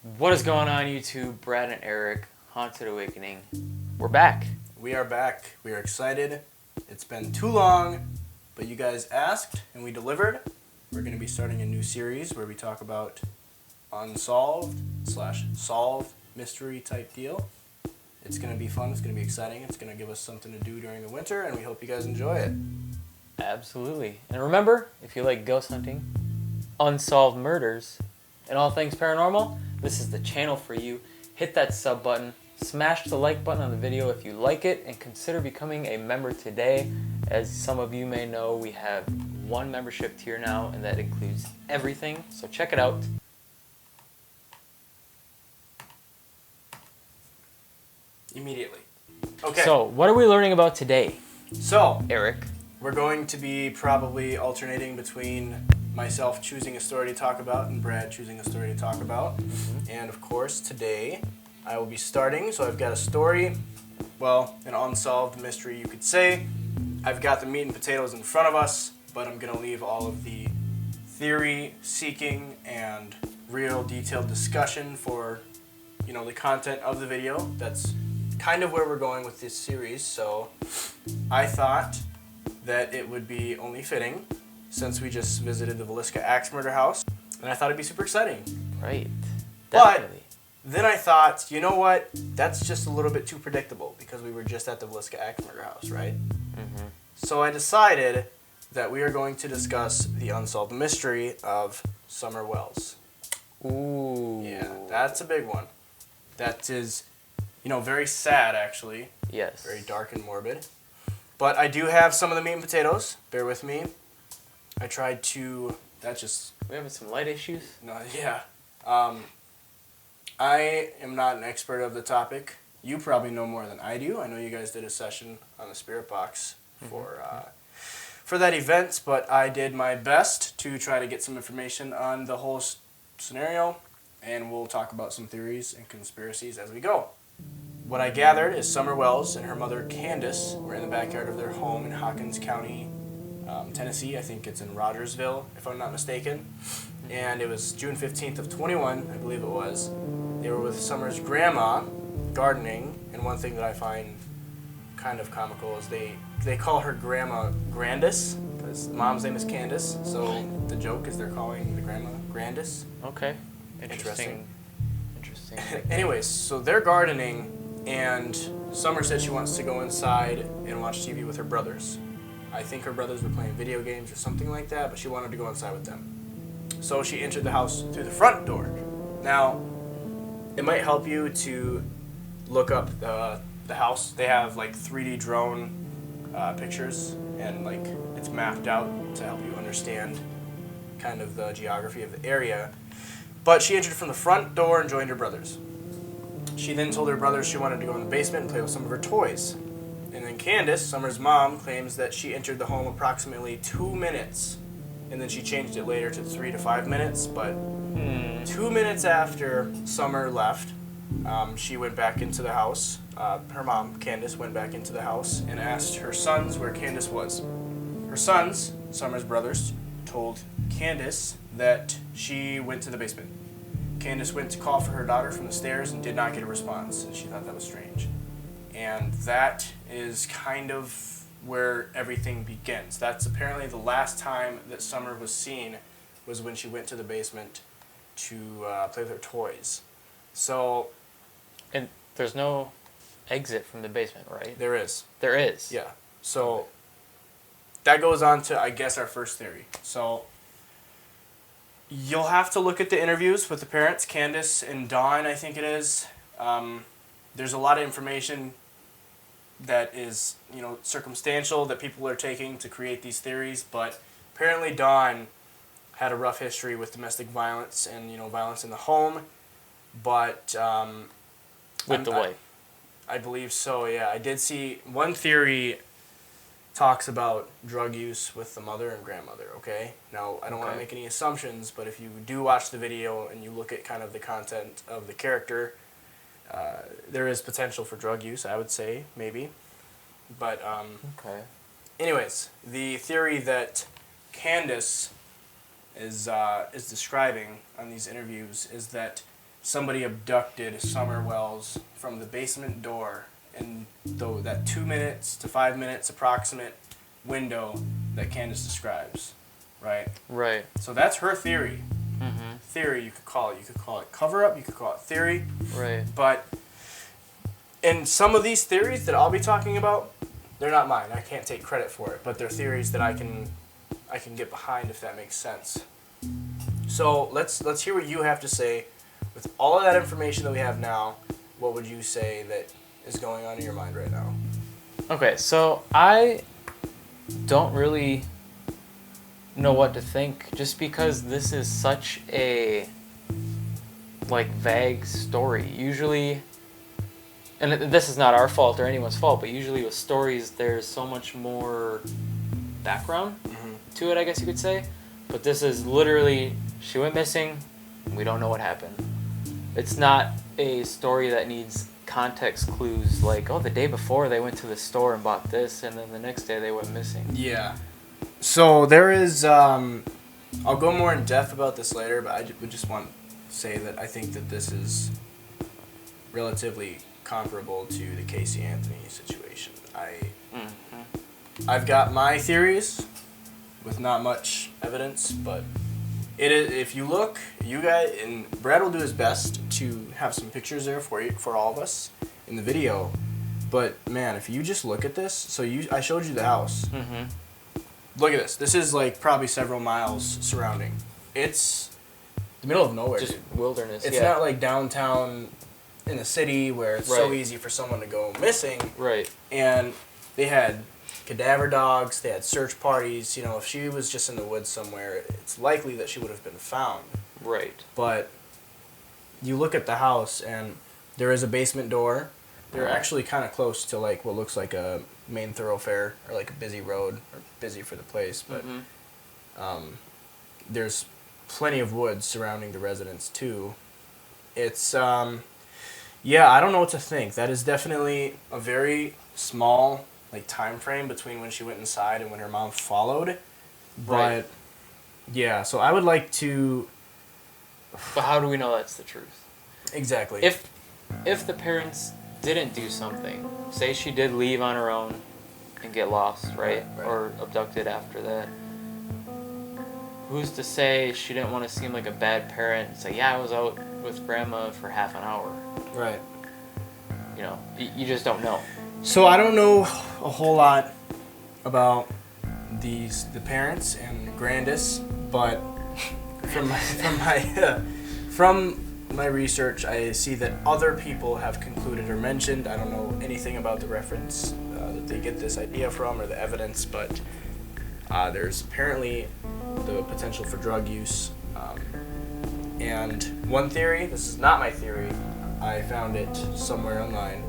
What is going on, YouTube? Brad and Eric, Haunted Awakening. We're back. We are back. We are excited. It's been too long, but you guys asked and we delivered. We're going to be starting a new series where we talk about unsolved/solved mystery type deal. It's going to be fun. It's going to be exciting. It's going to give us something to do during the winter, and we hope you guys enjoy it. Absolutely. And remember, if you like ghost hunting, unsolved murders, and all things paranormal, this is the channel for you. Hit that sub button, smash the like button on the video if you like it, and consider becoming a member today. As some of you may know, we have one membership tier now, and that includes everything, so check it out. Immediately. Okay. So, what are we learning about today, So, Eric? we're going to be probably alternating between myself choosing a story to talk about and Brad choosing a story to talk about. And of course, today I will be starting. So I've got a story, well, an unsolved mystery, you could say. I've got the meat and potatoes in front of us, but I'm going to leave all of the theory seeking and real detailed discussion for, the content of the video. That's kind of where we're going with this series. So I thought that it would be only fitting, since we just visited the Villisca Axe Murder House, and I thought it'd be super exciting. Right. But Definitely. then I thought, you know what? That's just a little bit too predictable because we were just at the Villisca Axe Murder House, right? Mm-hmm. So I decided that we are going to discuss the unsolved mystery of Summer Wells. Ooh. Yeah, that's a big one. That is, very sad, actually. Yes. Very dark and morbid. But I do have some of the meat and potatoes. Bear with me. I tried to... We having some light issues? No, yeah. I am not an expert of the topic. You probably know more than I do. I know you guys did a session on the Spirit Box for that event, but I did my best to try to get some information on the whole scenario, and we'll talk about some theories and conspiracies as we go. What I gathered is Summer Wells and her mother Candace were in the backyard of their home in Hawkins County, Tennessee. I think it's in Rogersville, if I'm not mistaken. And it was June 15th of 21, I believe it was. They were with Summer's grandma, gardening, and one thing that I find kind of comical is they call her grandma Grandis, because mom's name is Candace, so the joke is they're calling the grandma Grandis. Okay. Interesting. Interesting. Anyways, so they're gardening, and Summer said she wants to go inside and watch TV with her brothers. I think her brothers were playing video games or something like that, but she wanted to go inside with them. So she entered the house through the front door. Now, it might help you to look up the house. They have 3D drone pictures, and it's mapped out to help you understand kind of the geography of the area. But she entered from the front door and joined her brothers. She then told her brothers she wanted to go in the basement and play with some of her toys. And then Candace, Summer's mom, claims that she entered the home approximately 2 minutes, and then she changed it later to 3 to 5 minutes, but 2 minutes after Summer left, she went back into the house. Her mom, Candace, went back into the house and asked her sons where Candace was. Her sons, Summer's brothers, told Candace that she went to the basement. Candace went to call for her daughter from the stairs and did not get a response, and she thought that was strange. And that is kind of where everything begins. That's apparently the last time that Summer was seen was when she went to the basement to play with her toys. So... And there's no exit from the basement, right? There is. There is? Yeah. So that goes on to, I guess, our first theory. So you'll have to look at the interviews with the parents, Candace and Dawn, I think it is. There's a lot of information that is, circumstantial that people are taking to create these theories, but apparently Dawn had a rough history with domestic violence and, violence in the home, but... with the wife. I believe so, yeah. I did see one theory talks about drug use with the mother and grandmother, okay? Now, I don't want to make any assumptions, but if you do watch the video and you look at kind of the content of the character, there is potential for drug use, I would say, maybe. But, anyways, the theory that Candace is describing on these interviews is that somebody abducted Summer Wells from the basement door in that 2 minutes to 5 minutes approximate window that Candace describes, right? Right. So that's her theory. Mm-hmm. Theory, you could call it. You could call it cover-up, you could call it theory. Right. But in some of these theories that I'll be talking about, they're not mine. I can't take credit for it, but they're theories that I can get behind, if that makes sense. So let's hear what you have to say. With all of that information that we have now, what would you say that is going on in your mind right now? Okay, so I don't really know what to think, just because this is such a vague story. Usually, and this is not our fault or anyone's fault, but usually with stories there's so much more background to it, I guess you could say. But this is literally, she went missing, we don't know what happened. It's not a story that needs context clues like, oh, the day before they went to the store and bought this, and then the next day they went missing. Yeah. So there is, I'll go more in depth about this later, but I would just want to say that I think that this is relatively comparable to the Casey Anthony situation. I've got my theories with not much evidence, but it is, if you look, you guys, and Brad will do his best to have some pictures there for all of us in the video. But man, if you just look at this, I showed you the house. Mm-hmm. Look at this. This is probably several miles surrounding. It's the middle of nowhere. Just wilderness. It's not like downtown in the city where it's so Right. easy for someone to go missing. Right. And they had cadaver dogs. They had search parties. If she was just in the woods somewhere, it's likely that she would have been found. Right. But you look at the house, and there is a basement door. They're actually kind of close to what looks like a main thoroughfare or a busy road, or busy for the place. But there's plenty of woods surrounding the residence too. It's I don't know what to think. That is definitely a very small time frame between when she went inside and when her mom followed. Right. But yeah, so I would like to. But how do we know that's the truth? Exactly. If the parents didn't do something, say she did leave on her own and get lost, right? Right. Or abducted after that. Who's to say she didn't want to seem like a bad parent and say, yeah, I was out with grandma for half an hour. Right. You just don't know. So I don't know a whole lot about the parents and Grandis, but from my research, I see that other people have concluded or mentioned. I don't know anything about the reference that they get this idea from or the evidence, but there's apparently the potential for drug use. And one theory, this is not my theory, I found it somewhere online,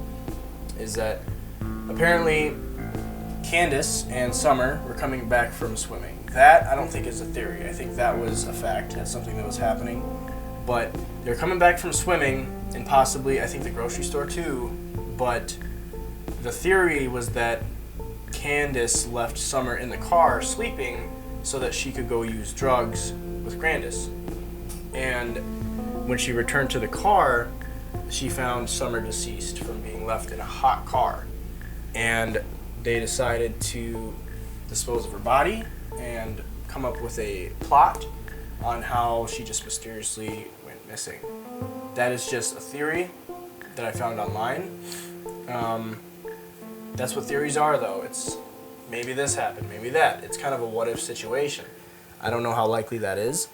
is that apparently Candace and Summer were coming back from swimming. That I don't think is a theory. I think that was a fact. That's something that was happening. But they're coming back from swimming and possibly, I think, the grocery store too. But the theory was that Candace left Summer in the car sleeping so that she could go use drugs with Grandis. And when she returned to the car, she found Summer deceased from being left in a hot car. And they decided to dispose of her body and come up with a plot on how she just mysteriously went missing. That is just a theory that I found online. That's what theories are, though. It's maybe this happened, maybe that. It's kind of a what-if situation. I don't know how likely that is,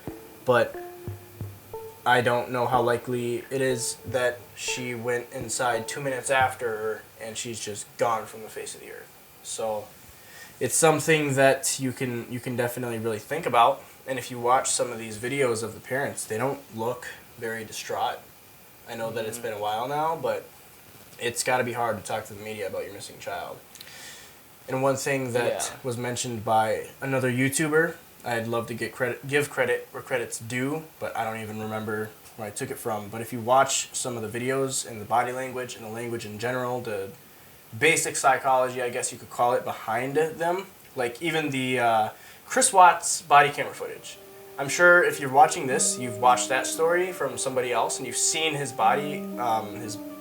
but I don't know how likely it is that she went inside 2 minutes after and she's just gone from the face of the earth. So it's something that you can definitely really think about. And if you watch some of these videos of the parents, they don't look very distraught. I know that it's been a while now, but it's got to be hard to talk to the media about your missing child. And one thing that was mentioned by another YouTuber, I'd love to give credit where credit's due, but I don't even remember where I took it from. But if you watch some of the videos and the body language and the language in general, the basic psychology, I guess you could call it, behind them, like even the Chris Watts body camera footage. I'm sure if you're watching this, you've watched that story from somebody else, and you've seen his body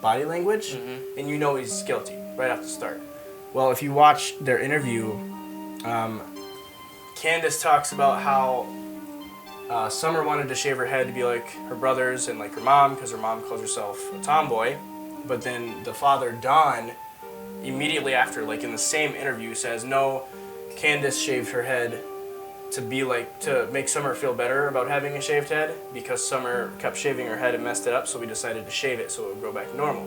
language, and you know he's guilty right off the start. Well, if you watch their interview, Candace talks about how Summer wanted to shave her head to be like her brothers and like her mom, because her mom calls herself a tomboy. But then the father, Don, immediately after, like in the same interview, says, no, Candace shaved her head to make Summer feel better about having a shaved head, because Summer kept shaving her head and messed it up, so we decided to shave it so it would grow back normal.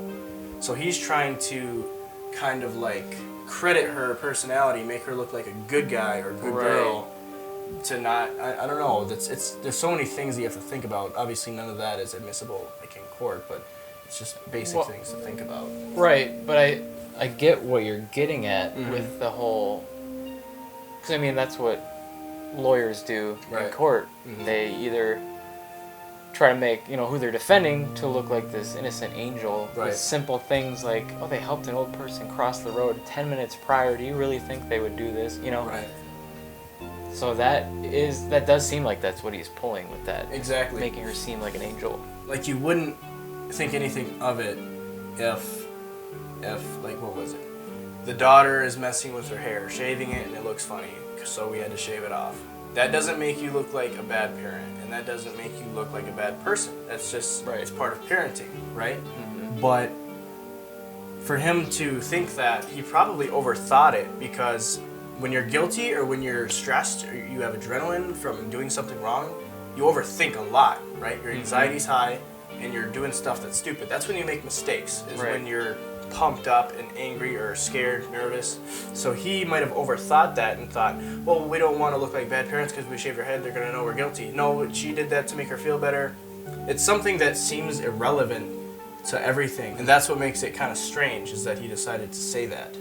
So he's trying to kind of like credit her personality, make her look like a good guy or a good girl, to not, I don't know, there's so many things that you have to think about. Obviously none of that is admissible like in court, but it's just basic things to think about. Right, but I get what you're getting at with the whole, because I mean that's what lawyers do in court. They either try to make who they're defending to look like this innocent angel with simple things like, oh, they helped an old person cross the road 10 minutes prior. Do you really think they would do this? So that does seem like that's what he's pulling with that. Exactly. Making her seem like an angel. Like you wouldn't think anything of it if like, what was it? The daughter is messing with her hair, shaving it, and it looks funny, so we had to shave it off. That doesn't make you look like a bad parent, and that doesn't make you look like a bad person. That's just, it's part of parenting, right? But for him to think that, he probably overthought it, because when you're guilty or when you're stressed or you have adrenaline from doing something wrong, you overthink a lot, right? Your anxiety's high and you're doing stuff that's stupid. That's when you make mistakes, is when you're pumped up and angry or scared, nervous. So he might have overthought that and thought, well, we don't want to look like bad parents because we shaved her head, they're going to know we're guilty. No, she did that to make her feel better. It's something that seems irrelevant to everything, and that's what makes it kind of strange, is that he decided to say that.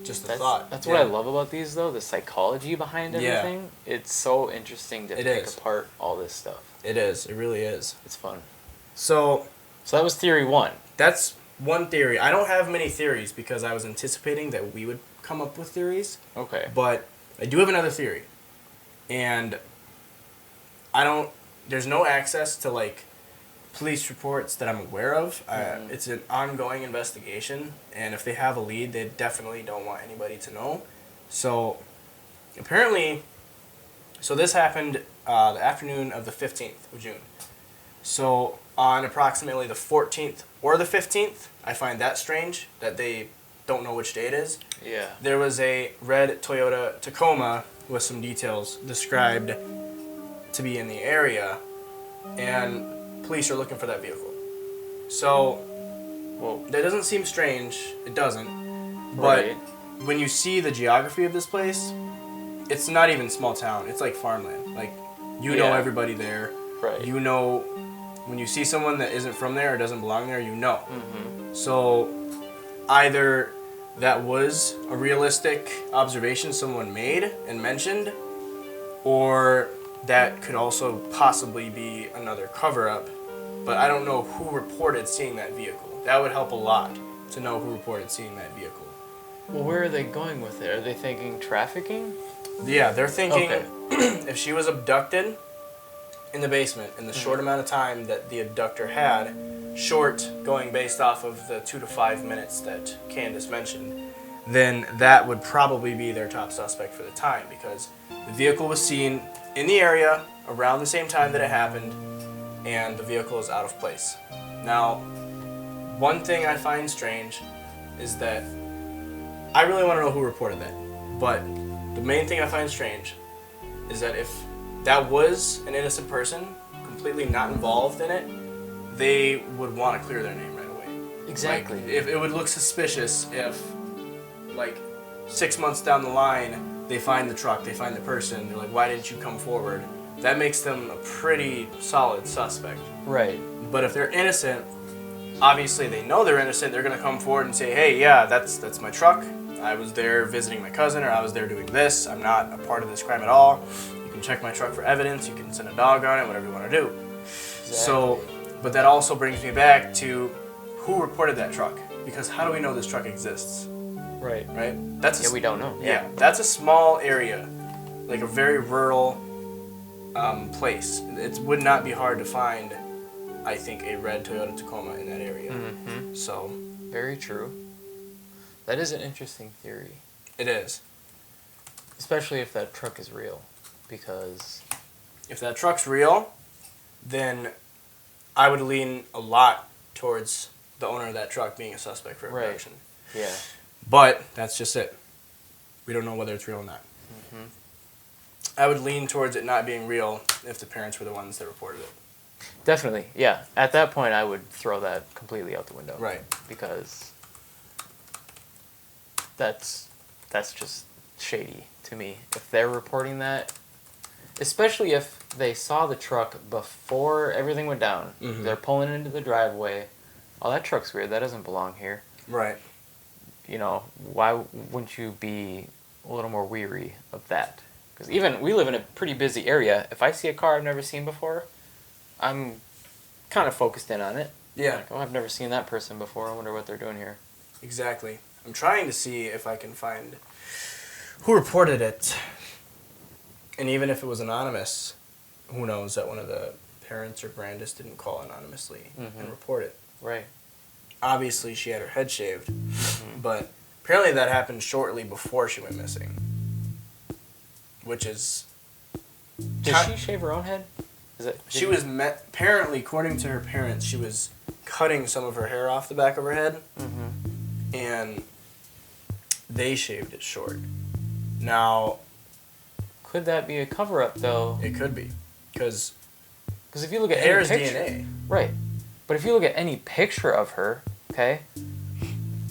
Just a thought. That's what I love about these, though, the psychology behind everything. It's so interesting to pick apart all this stuff. It is. It really is. It's fun. So that was theory one. That's one theory. I don't have many theories because I was anticipating that we would come up with theories. Okay. But I do have another theory. And there's no access to, like, police reports that I'm aware of. It's an ongoing investigation, and if they have a lead, they definitely don't want anybody to know. So apparently, this happened the afternoon of the 15th of June. So on approximately the 14th or the 15th, I find that strange that they don't know which day it is. Yeah. There was a red Toyota Tacoma with some details described to be in the area, and police are looking for that vehicle. So, that doesn't seem strange. It doesn't. But when you see the geography of this place, it's not even small town. It's like farmland. Like, you know everybody there. Right. You know, when you see someone that isn't from there or doesn't belong there, you know. So, either that was a realistic observation someone made and mentioned, or that could also possibly be another cover-up. But I don't know who reported seeing that vehicle. That would help a lot to know who reported seeing that vehicle. Well, where are they going with it? Are they thinking trafficking? Yeah, they're thinking if she was abducted in the basement in the short amount of time that the abductor had, short going based off of the 2 to 5 minutes that Candace mentioned, then that would probably be their top suspect for the time, because the vehicle was seen in the area around the same time that it happened, and the vehicle is out of place. Now, one thing I find strange is that I really want to know who reported that, but the main thing I find strange is that if that was an innocent person, completely not involved in it, they would want to clear their name right away. Exactly. Like, if it would look suspicious if, like, 6 months down the line, they find the truck, they find the person, they're like, why didn't you come forward? That makes them a pretty solid suspect. Right. But if they're innocent, obviously they know they're innocent, they're going to come forward and say, hey, yeah, that's my truck. I was there visiting my cousin, or I was there doing this. I'm not a part of this crime at all. You can check my truck for evidence. You can send a dog on it, whatever you want to do. Exactly. So, but that also brings me back to who reported that truck. Because how do we know this truck exists? Right. Right? We don't know. Yeah. That's a small area. Like a very rural place. It would not be hard to find, I think, a red Toyota Tacoma in that area. Mm-hmm. So Very true. That is an interesting theory. it is. Especially if that truck is real. Because... If that truck's real, then I would lean a lot towards the owner of that truck being a suspect for abduction. Yeah. But that's just it. We don't know whether it's real or not. Mm-hmm. I would lean towards it not being real if the parents were the ones that reported it. Definitely, yeah. At that point, I would throw that completely out the window. Right. Because that's just shady to me. If they're reporting that, especially if they saw the truck before everything went down, Mhm. they're pulling into the driveway. Oh, that truck's weird. That doesn't belong here. Right. You know, why wouldn't you be a little more weary of that? Because even we live in a pretty busy area. If I see a car I've never seen before, I'm kind of focused in on it. Yeah. Like, oh, I've never seen that person before. I wonder what they're doing here. Exactly. I'm trying to see if I can find who reported it. And even if it was anonymous, who knows that one of the parents or grandest didn't call anonymously and report it. Right. Obviously, she had her head shaved, but apparently that happened shortly before she went missing. Which is... Did she shave her own head? She was apparently, according to her parents, she was cutting some of her hair off the back of her head, and they shaved it short. Now, could that be a cover-up, though? it could be, because if you look at hair any is picture, DNA. right? But if you look at any picture of her, okay,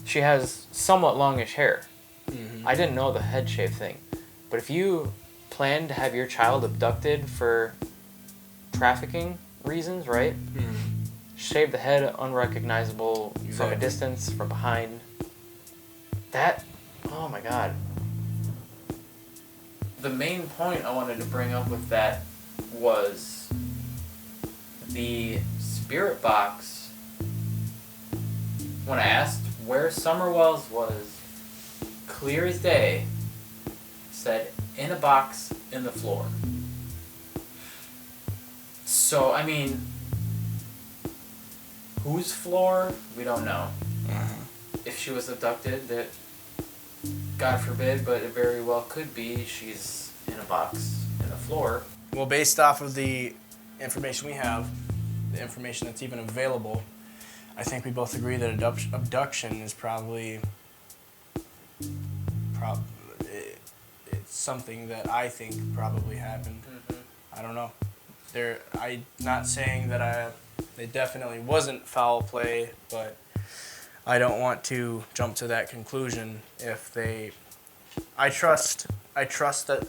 she has somewhat longish hair. I didn't know the head shave thing, but if you plan to have your child abducted for trafficking reasons, right? Shave the head unrecognizable from a distance, from behind. That, oh my god. The main point I wanted to bring up with that was the spirit box. When I asked where Summerwell's was, clear as day, said in a box in the floor. So, I mean, whose floor? We don't know. If she was abducted, that, God forbid, but it very well could be, she's in a box in the floor. Well, based off of the information we have, the information that's even available, I think we both agree that abduction is probably it's something that I think probably happened. I don't know. I'm not saying that it definitely wasn't foul play, but I don't want to jump to that conclusion. I trust that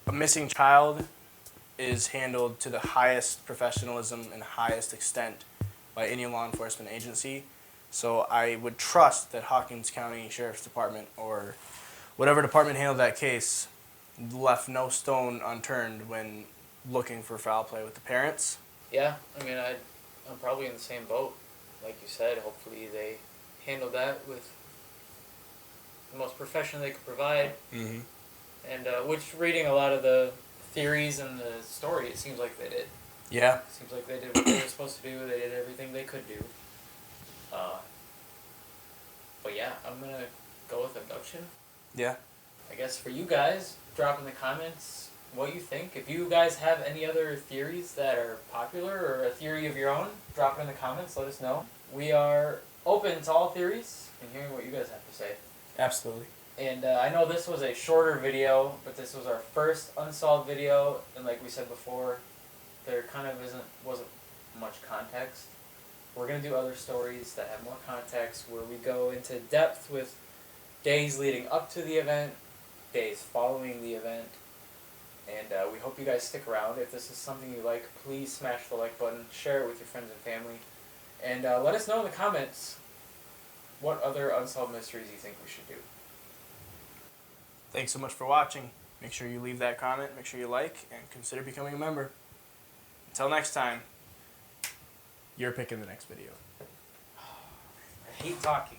a missing child is handled to the highest professionalism and highest extent by any law enforcement agency. So I would trust that Hawkins County Sheriff's Department or whatever department handled that case left no stone unturned when looking for foul play with the parents. Yeah, I mean, I'm probably in the same boat. Like you said, hopefully they handled that with the most profession they could provide. And which, reading a lot of the theories and the story, it seems like they did. Yeah. It seems like they did what they were supposed to do. They did everything they could do. But yeah, I'm going to go with abduction. Yeah. I guess for you guys, drop in the comments what you think. If you guys have any other theories that are popular or a theory of your own, drop it in the comments. Let us know. We are open to all theories and hearing what you guys have to say. Absolutely. And I know this was a shorter video, but this was our first Unsolved video, and like we said before, there kind of wasn't much context. We're going to do other stories that have more context, where we go into depth with days leading up to the event, days following the event, and we hope you guys stick around. If this is something you like, please smash the like button, share it with your friends and family, and let us know in the comments what other unsolved mysteries you think we should do. Thanks so much for watching. Make sure you leave that comment, make sure you like, and consider becoming a member. Until next time, you're picking the next video. I hate talking.